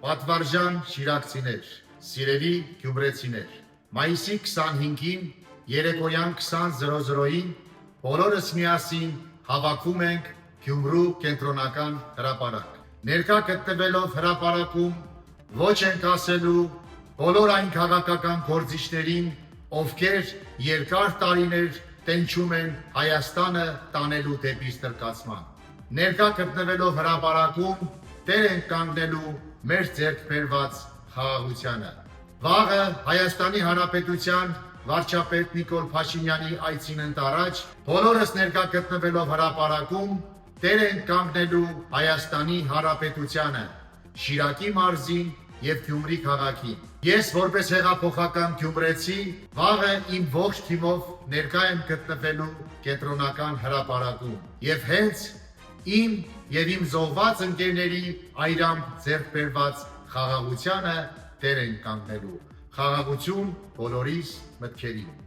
Պատվարժան շիրակցիներ, սիրելի գյումրեցիներ, մայիսի 25-ին երեկոյան 20:00-ին բոլորս միասին հավաքում ենք Գյումրու կենտրոնական հրապարակ։ Ներկա գտնվելով հրապարակում ոչ ենք ասելու բոլոր այն քաղաքական գործիչներին, ովքեր երկար տարիներ տենչում են Հայաստանը տանելու դեպի ստրկացման։ Ներկա գտնվելով հրապարակում տեր ենք կանգնելու մեր ձեռք բերված խաղաղությանը։ Վաղը Հայաստանի Հանրապետության վարչապետ Նիկոլ Փաշինյանի այցին ընդառաջ բոլորս ներկա գտնվելով հրապարակում տեր ենք կանգնելու Հայաստանի Հանրապետությանը, Շիրակի մարզին և Գյումրի քաղաքին։ Ես որպես հեղափոխական գյումրեցի վաղը իմ ողջ թիմով ներկա եմ գտնվելու կենտրոնական հրապարակում և հենց իմ և իմ զոհված ընկերների այրամբ ձեռք բերված խաղաղությանը տեր ենք կանգնելու։ Խաղաղություն բոլորիս մտքերին։